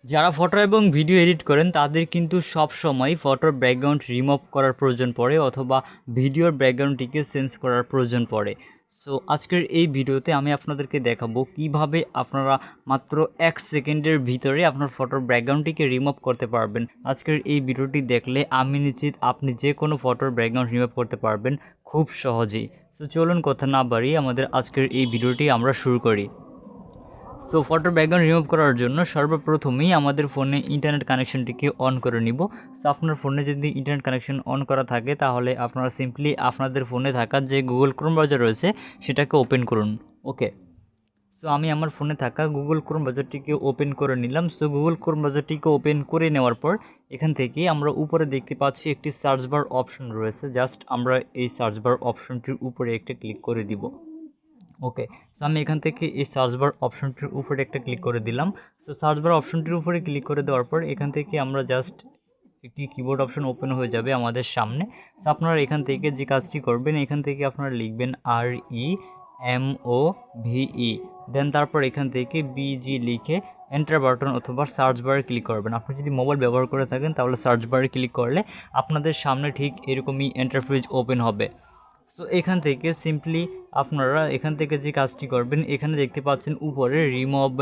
যারা ফটো এবং video edit করেন তাদের কিন্তু সব সময় ফটোর ব্যাকগ্রাউন্ড রিমুভ করার প্রয়োজন পড়ে অথবা ভিডিওর ব্যাকগ্রাউন্ডটিকে চেঞ্জ করার প্রয়োজন পড়ে। সো আজকের এই ভিডিওতে আমি আপনাদেরকে দেখাবো কিভাবে আপনারা মাত্র 1 সেকেন্ডের ভিতরে আপনার ফটোর ব্যাকগ্রাউন্ডটিকে রিমুভ করতে পারবেন। আজকের এই ভিডিওটি দেখলে আমি নিশ্চিত আপনি যে কোনো ফটোর ব্যাকগ্রাউন্ড রিমুভ করতে পারবেন খুব সহজেই। সো চলুন কথা না বাড়িয়ে আমাদের আজকের এই ভিডিওটি আমরা শুরু করি। সো ফটোর ব্যাকগ্রাউন্ড রিমুভ করার জন্য সর্বপ্রথমেই আমাদের ফোনে ইন্টারনেট কানেকশনটিকে অন করে নিব। সো আপনার ফোনে যদি ইন্টারনেট কানেকশন অন করা থাকে তাহলে আপনারা সিম্পলি আপনাদের ফোনে থাকা যে গুগল ক্রোম ব্রাউজার রয়েছে সেটাকে ওপেন করুন। ওকে, সো আমি আমার ফোনে থাকা গুগল ক্রোম ব্রাউজারটিকে ওপেন করে নিলাম। সো গুগল ক্রোম ব্রাউজারটিকে ওপেন করে নেওয়ার পর এখান থেকে আমরা উপরে দেখতে পাচ্ছি একটি সার্চ বার অপশন রয়েছে। জাস্ট আমরা এই সার্চ বার অপশনটির উপরে একটা ক্লিক করে দিব। ওকে, সো আমি এখান থেকে এই সার্চ বার অপশনটির উপরে একটা ক্লিক করে দিলাম। সো সার্চ বার অপশনটির উপরে ক্লিক করে দেওয়ার পর এখান থেকে আমরা জাস্ট একটি কিবোর্ড অপশন ওপেন হয়ে যাবে আমাদের সামনে। সো আপনারা এখান থেকে যে কাজটি করবেন, এখান থেকে আপনারা লিখবেন REMOVE, দেন তারপর এখান থেকে BG লিখে এন্টার বাটন অথবা সার্চ বারে ক্লিক করবেন। আপনি যদি মোবাইল ব্যবহার করে থাকেন তাহলে সার্চ বারে ক্লিক করলে আপনাদের সামনে ঠিক এরকমই ইন্টারফেস ওপেন হবে। সো এখান থেকে সিম্পলি আপনারা এখান থেকে যে কাজটি করবেন, এখানে দেখতে পাচ্ছেন উপরে রিমুভ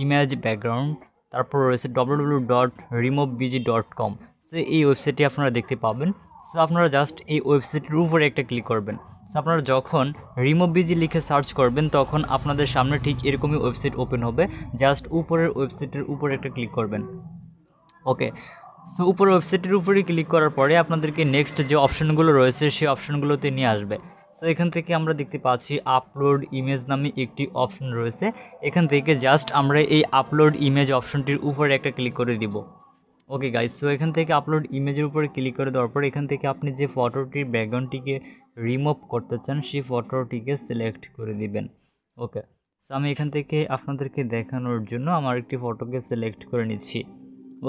ইমেজ ব্যাকগ্রাউন্ড, তারপর রয়েছে www.removebg.com। সো এই ওয়েবসাইটটি আপনারা দেখতে পাবেন। সো আপনারা জাস্ট এই ওয়েবসাইটের উপরে একটা ক্লিক করবেন। সো আপনারা যখন রিমুভ বিজি লিখে সার্চ করবেন তখন আপনাদের সামনে ঠিক এরকমই ওয়েবসাইট ওপেন হবে। জাস্ট উপরের ওয়েবসাইটের উপরে একটা ক্লিক করবেন। ওকে, সো উপরে ওয়েবসাইটের উপরে ক্লিক করার পরে আপনাদেরকে নেক্সট যে অপশনগুলো রয়েছে সেই অপশনগুলোতে নিয়ে আসবে। সো এখান থেকে আমরা দেখতে পাচ্ছি আপলোড ইমেজ নামে একটি অপশন রয়েছে। এখান থেকে জাস্ট আমরা এই আপলোড ইমেজ অপশনটির উপরে একটা ক্লিক করে দিব। ওকে গাইজ, সো এখান থেকে আপলোড ইমেজের উপরে ক্লিক করে দেওয়ার পর এখান থেকে আপনি যে ফটোটির ব্যাকগ্রাউন্ডটিকে রিমুভ করতে চান সেই ফটোটিকে সিলেক্ট করে দিবেন। ওকে, সো আমি এখান থেকে আপনাদেরকে দেখানোর জন্য আমার একটি ফটোকে সিলেক্ট করে নিচ্ছি।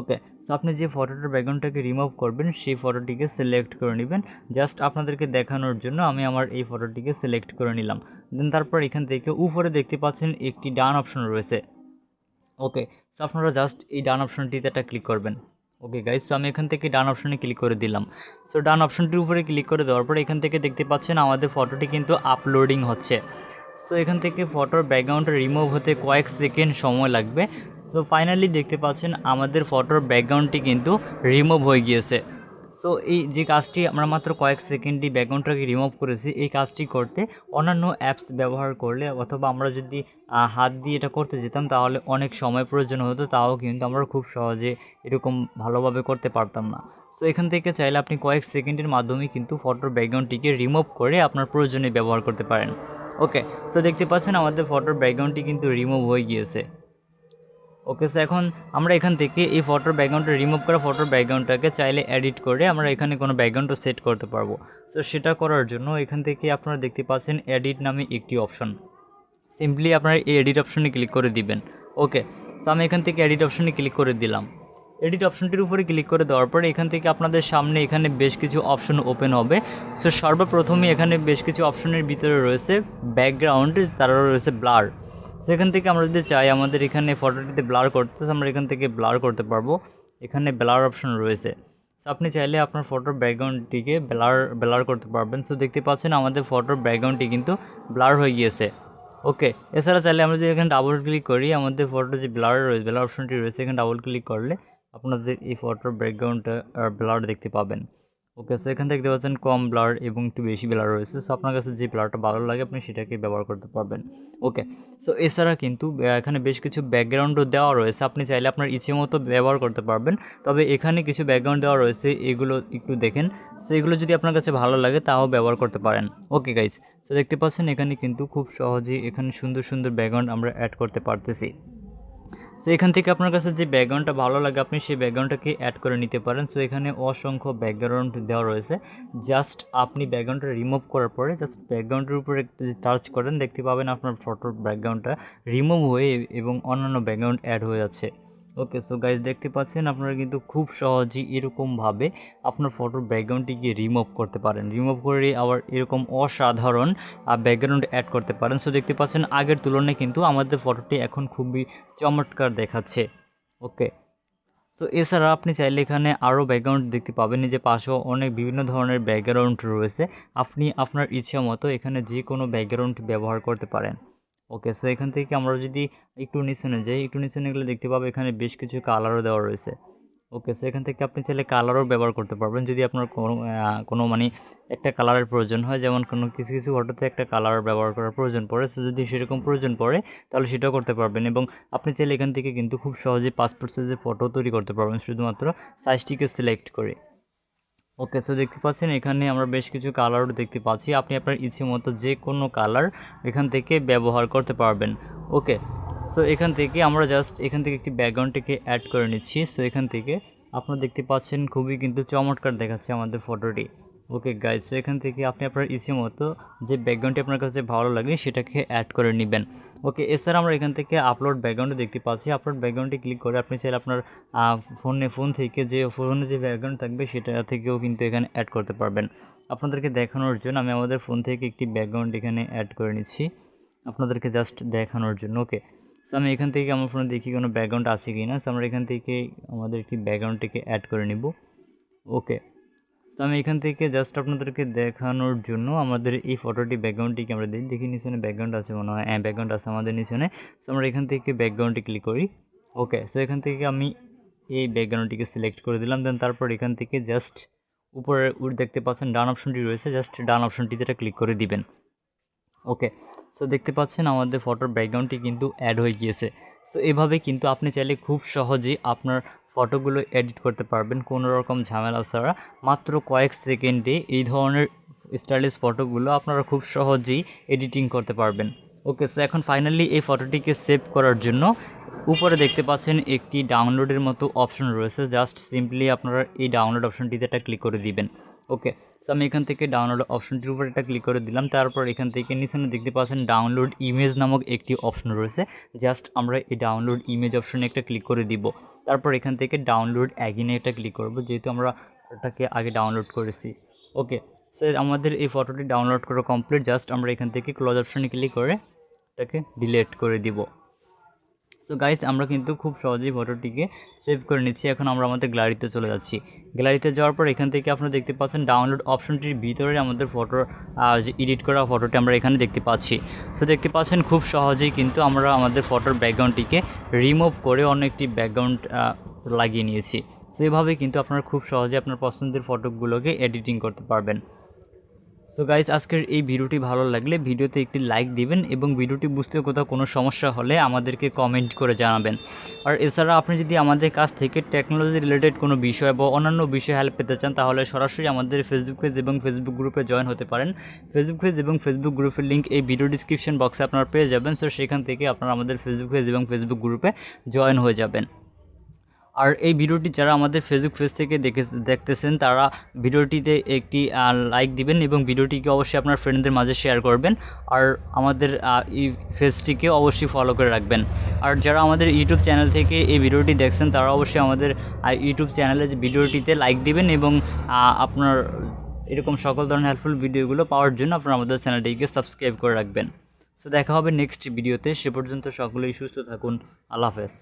ওকে, সো আপনি যে ফটোটার ব্যাকগ্রাউন্ডটাকে রিমুভ করবেন সেই ফটোটিকে সিলেক্ট করে নেবেন। জাস্ট আপনাদেরকে দেখানোর জন্য আমি আমার এই ফটোটিকে সিলেক্ট করে নিলাম। দেন তারপর এখান থেকে উপরে দেখতে পাচ্ছেন একটি ডান অপশন রয়েছে। ওকে, সো আপনারা জাস্ট এই ডান অপশনটিতে একটা ক্লিক করবেন। ওকে গাইজ, সো আমি এখান থেকে ডান অপশনে ক্লিক করে দিলাম। সো ডান অপশনটির উপরে ক্লিক করে দেওয়ার পরে এখান থেকে দেখতে পাচ্ছেন আমাদের ফটোটি কিন্তু আপলোডিং হচ্ছে। সো এখান থেকে ফটোর ব্যাকগ্রাউন্ডটা রিমুভ হতে কয়েক সেকেন্ড সময় লাগবে। সো ফাইনালি দেখতে পাচ্ছেন আমাদের ফটোর ব্যাকগ্রাউন্ডটি কিন্তু রিমুভ হয়ে গিয়েছে। সো এই যে কাজটি আমরা মাত্র কয়েক সেকেন্ডই ব্যাকগ্রাউন্ডটাকে রিমুভ করেছি, এই কাজটি করতে অন্যান্য অ্যাপস ব্যবহার করলে অথবা আমরা যদি হাত দিয়ে এটা করতে যেতাম তাহলে অনেক সময় প্রয়োজন হতো, তাও কিন্তু আমরা খুব সহজে এরকম ভালোভাবে করতে পারতাম না। সো এখান থেকে চাইলে আপনি কয়েক সেকেন্ডের মাধ্যমে কিন্তু ফটোর ব্যাকগ্রাউন্ডটিকে রিমুভ করে আপনার প্রয়োজনে ব্যবহার করতে পারেন। ওকে, সো দেখতে পাচ্ছেন আমাদের ফটোর ব্যাকগ্রাউন্ডটি কিন্তু রিমুভ হয়ে গিয়েছে। ওকে, সো এখন আমরা এখান থেকে এই ফটোর ব্যাকগ্রাউন্ডটা রিমুভ করা ফটোর ব্যাকগ্রাউন্ডটাকে চাইলে এডিট করে আমরা এখানে কোনো ব্যাকগ্রাউন্ডও সেট করতে পারবো। সো সেটা করার জন্য এখান থেকে আপনারা দেখতে পাচ্ছেন এডিট নামে একটি অপশন। সিম্পলি আপনারা এই এডিট অপশনে ক্লিক করে দিবেন। ওকে, সো আমি এখান থেকে এডিট অপশনে ক্লিক করে দিলাম। এডিট অপশনটির উপরে ক্লিক করে দেওয়ার পরে এখান থেকে আপনাদের সামনে এখানে বেশ কিছু অপশন ওপেন হবে। সো সর্বপ্রথমে এখানে বেশ কিছু অপশনের ভিতরে রয়েছে ব্যাকগ্রাউন্ড, তারপর রয়েছে ব্লার। সেখান থেকে আমরা যদি চাই আমাদের এখানে ফটোটিতে ব্লার করতে, আমরা এখান থেকে ব্লার করতে পারবো। এখানে ব্লার অপশন রয়েছে। সো আপনি চাইলে আপনার ফটোর ব্যাকগ্রাউন্ডটিকে ব্লার করতে পারবেন। সো দেখতে পাচ্ছেন আমাদের ফটোর ব্যাকগ্রাউন্ডটি কিন্তু ব্লার হয়ে গিয়েছে। ওকে, এছাড়া চাইলে আমরা যদি এখানে ডাবল ক্লিক করি আমাদের ফটো যে ব্লার রয়েছে, ব্লার অপশনটি রয়েছে, এখানে ডাবল ক্লিক করলে আপনাদের এই ফটোর ব্যাকগ্রাউন্ডটা ব্লার দেখতে পাবেন। ওকে, সো এখান থেকে দেখতে পাচ্ছেন কম ব্লার এবং একটু বেশি ব্লার রয়েছে। সো আপনার কাছে যে ব্লারটা ভালো লাগে আপনি সেটাকে ব্যবহার করতে পারবেন। ওকে, সো এছাড়া কিন্তু এখানে বেশ কিছু ব্যাকগ্রাউন্ডও দেওয়া রয়েছে, আপনি চাইলে আপনার ইচ্ছে মতো ব্যবহার করতে পারবেন। তবে এখানে কিছু ব্যাকগ্রাউন্ড দেওয়া রয়েছে, এগুলো একটু দেখেন। সো এগুলো যদি আপনার কাছে ভালো লাগে তাও ব্যবহার করতে পারেন। ওকে গাইজ, সো দেখতে পাচ্ছেন এখানে কিন্তু খুব সহজেই এখানে সুন্দর সুন্দর ব্যাকগ্রাউন্ড আমরা অ্যাড করতে পারতেছি। সো এখান থেকে আপনার কাছে যে ব্যাকগ্রাউন্ডটা ভালো লাগে আপনি সেই ব্যাকগ্রাউন্ডটাকে অ্যাড করে নিতে পারেন। সো এখানে অসংখ্য ব্যাকগ্রাউন্ড দেওয়া রয়েছে। জাস্ট আপনি ব্যাকগ্রাউন্ডটা রিমুভ করার পরে জাস্ট ব্যাকগ্রাউন্ডের উপরে একটু যদি টাচ করেন দেখতে পাবেন আপনার ফটোর ব্যাকগ্রাউন্ডটা রিমুভ হয়ে এবং অন্যান্য ব্যাকগ্রাউন্ড অ্যাড হয়ে যাচ্ছে। ওকে, সো গাইজ দেখতে পাচ্ছেন আপনারা কিন্তু খুব সহজেই এরকমভাবে আপনার ফটোর ব্যাকগ্রাউন্ডটিকে রিমুভ করতে পারেন। রিমুভ করে আবার এরকম অসাধারণ ব্যাকগ্রাউন্ড অ্যাড করতে পারেন। সো দেখতে পাচ্ছেন আগের তুলনায় কিন্তু আমাদের ফটোটি এখন খুবই চমৎকার দেখাচ্ছে। ওকে, সো এছাড়া আপনি চাইলে এখানে আরও ব্যাকগ্রাউন্ড দেখতে পাবেন, এই যে পাশেও অনেক বিভিন্ন ধরনের ব্যাকগ্রাউন্ড রয়েছে, আপনি আপনার ইচ্ছা মতো এখানে যে কোনো ব্যাকগ্রাউন্ড ব্যবহার করতে পারেন। ওকে, সো এখান থেকে আমরা যদি একটু নিচনে যাই, একটু নিচনে গেলে দেখতে পাবো এখানে বেশ কিছু কালারও দেওয়া রয়েছে। ওকে, সো এখান থেকে আপনি চাইলে কালারও ব্যবহার করতে পারবেন যদি আপনার কোনো মানে একটা কালারের প্রয়োজন হয়, যেমন কোনো কিছু কিছু ফটোতে একটা কালার ব্যবহার করার প্রয়োজন পড়ে, সো যদি সেরকম প্রয়োজন পড়ে তাহলে সেটাও করতে পারবেন। এবং আপনি চাইলে এখান থেকে কিন্তু খুব সহজেই পাসপোর্ট সাইজের ফটো তৈরি করতে পারবেন শুধুমাত্র সাইজটিকে সিলেক্ট করে। ওকে, সো দেখতে পাচ্ছেন এখানে আমরা বেশ কিছু কালারও দেখতে পাচ্ছি, আপনি আপনার ইচ্ছে মতো যে কোনো কালার এখান থেকে ব্যবহার করতে পারবেন। ওকে, সো এখান থেকে আমরা জাস্ট এখান থেকে একটি ব্যাকগ্রাউন্ডটিকে অ্যাড করে নিচ্ছি। সো এখান থেকে আপনারা দেখতে পাচ্ছেন খুবই কিন্তু চমৎকার দেখাচ্ছে আমাদের ফটোটি। ওকে গাইজ, সো এখান থেকে আপনি আপনার ইচ্ছে মতো যে ব্যাকগ্রাউন্ডটি আপনার কাছে ভালো লাগে সেটাকে অ্যাড করে নেবেন। ওকে, এছাড়া আমরা এখান থেকে আপলোড ব্যাকগ্রাউন্ডও দেখতে পাচ্ছি, আপলোড ব্যাকগ্রাউন্ডে ক্লিক করে আপনি চাইলে আপনার ফোন থেকে যে ফোনে যে ব্যাকগ্রাউন্ড থাকবে সেটা থেকেও কিন্তু এখানে অ্যাড করতে পারবেন। আপনাদেরকে দেখানোর জন্য আমি আমাদের ফোন থেকে একটি ব্যাকগ্রাউন্ড এখানে অ্যাড করে নিচ্ছি আপনাদেরকে জাস্ট দেখানোর জন্য। ওকে, সো আমি এখান থেকে আমার ফোনে দেখি কোনো ব্যাকগ্রাউন্ড আছে কি না, সো আমরা এখান থেকে আমাদের একটি ব্যাকগ্রাউন্ডটিকে অ্যাড করে নিব। ওকে, তো আমি এখান থেকে জাস্ট আপনাদেরকে দেখানোর জন্য আমাদের এই ফটোটি ব্যাকগ্রাউন্ডটিকে আমরা দেখি নিচনে ব্যাকগ্রাউন্ড আছে মনে হয়, হ্যাঁ ব্যাকগ্রাউন্ড আছে আমাদের নিচনে। সো আমরা এখান থেকে ব্যাকগ্রাউন্ডটি ক্লিক করি। ওকে, সো এখান থেকে আমি এই ব্যাকগ্রাউন্ডটিকে সিলেক্ট করে দিলাম, দেন তারপর এখান থেকে জাস্ট উপরে দেখতে পাচ্ছেন ডান অপশনটি রয়েছে, জাস্ট ডান অপশনটিতে ক্লিক করে দিবেন। ওকে, সো দেখতে পাচ্ছেন আমাদের ফটোর ব্যাকগ্রাউন্ডটি কিন্তু অ্যাড হয়ে গিয়েছে। সো এভাবে কিন্তু আপনি চাইলে খুব সহজেই আপনার ফটোগুলো এডিট করতে পারবেন কোনো রকম ঝামেলা ছাড়া, মাত্র কয়েক সেকেন্ডে এই ধরনের স্টাইলিশ ফটোগুলো আপনারা খুব সহজেই এডিটিং করতে পারবেন। ওকে, সো এখন ফাইনালি এই ফটোটিকে সেভ করার জন্য উপরে দেখতে পাচ্ছেন একটি ডাউনলোডের মতো অপশন রয়েছে, জাস্ট সিম্পলি আপনারা এই ডাউনলোড অপশনটিতে একটা ক্লিক করে দিবেন। ওকে, সো আমি এখান থেকে ডাউনলোড অপশনটির উপর একটা ক্লিক করে দিলাম, তারপর এখান থেকে নিচে দেখতে পাচ্ছেন ডাউনলোড ইমেজ নামক একটি অপশন রয়েছে, জাস্ট আমরা এই ডাউনলোড ইমেজ অপশনে একটা ক্লিক করে দিব। তারপর এখান থেকে ডাউনলোড অ্যাগিনে একটা ক্লিক করব, যেহেতু আমরা ওটাকে আগে ডাউনলোড করেছি। ওকে, সো আমাদের এই ফটোটি ডাউনলোড করা কমপ্লিট, জাস্ট আমরা এখান থেকে ক্লোজ অপশনে ক্লিক করে এটাকে ডিলিট করে দিব। সো গাইস, আমরা কিন্তু খুব সহজেই ফটোটিকে সেভ করে নিচ্ছি। এখন আমরা আমাদের গ্যালারিতে চলে যাচ্ছি। গ্যালারিতে যাওয়ার পর এখান থেকে আপনারা দেখতে পাচ্ছেন ডাউনলোড অপশনটির ভিতরে আমাদের ফটোর যে এডিট করা ফটোটি আমরা এখানে দেখতে পাচ্ছি। সো দেখতে পাচ্ছেন খুব সহজেই কিন্তু আমরা আমাদের ফটোর ব্যাকগ্রাউন্ডটিকে রিমুভ করে অন্য একটি ব্যাকগ্রাউন্ড লাগিয়ে নিয়েছি। সো এভাবে কিন্তু আপনারা খুব সহজে আপনার পছন্দের ফটোগুলোকে এডিটিং করতে পারবেন। সো গাইস, আজকের এই ভিডিওটি ভালো লাগলে ভিডিওতে একটি লাইক দিবেন এবং ভিডিওটি বুঝতে কোথাও কোনো সমস্যা হলে আমাদেরকে কমেন্ট করে জানাবেন। আর এছাড়া আপনি যদি আমাদের কাছ থেকে টেকনোলজি রিলেটেড কোনো বিষয় বা অন্যান্য বিষয়ে হেল্প পেতে চান তাহলে সরাসরি আমাদের ফেসবুক পেজ এবং ফেসবুক গ্রুপে জয়েন হতে পারেন। ফেসবুক পেজ এবং ফেসবুক গ্রুপের লিঙ্ক এই ভিডিও ডিসক্রিপশন বক্সে আপনারা পেয়ে যাবেন। সো সেখান থেকে আপনারা আমাদের ফেসবুক পেজ এবং ফেসবুক গ্রুপে জয়েন হয়ে যাবেন। আর এই ভিডিওটি যারা আমাদের ফেসবুক পেজ থেকে দেখতেছেন তারা ভিডিওটিতে একটি লাইক দিবেন এবং ভিডিওটিকে অবশ্যই আপনার ফ্রেন্ডদের মাঝে শেয়ার করবেন। আর আমাদের এই পেজটিকে অবশ্যই ফলো করে রাখবেন। আর যারা আমাদের ইউটিউব চ্যানেল থেকে এই ভিডিওটি দেখছেন তারা অবশ্যই আমাদের ইউটিউব চ্যানেলে ভিডিওটিতে লাইক দিবেন এবং আপনার এরকম সকল ধরনের হেল্পফুল ভিডিওগুলো পাওয়ার জন্য আপনারা আমাদের চ্যানেলটিকে সাবস্ক্রাইব করে রাখবেন। সো দেখা হবে নেক্সট ভিডিওতে, সে পর্যন্ত সকলেই সুস্থ থাকুন। আল্লাহ হাফেজ।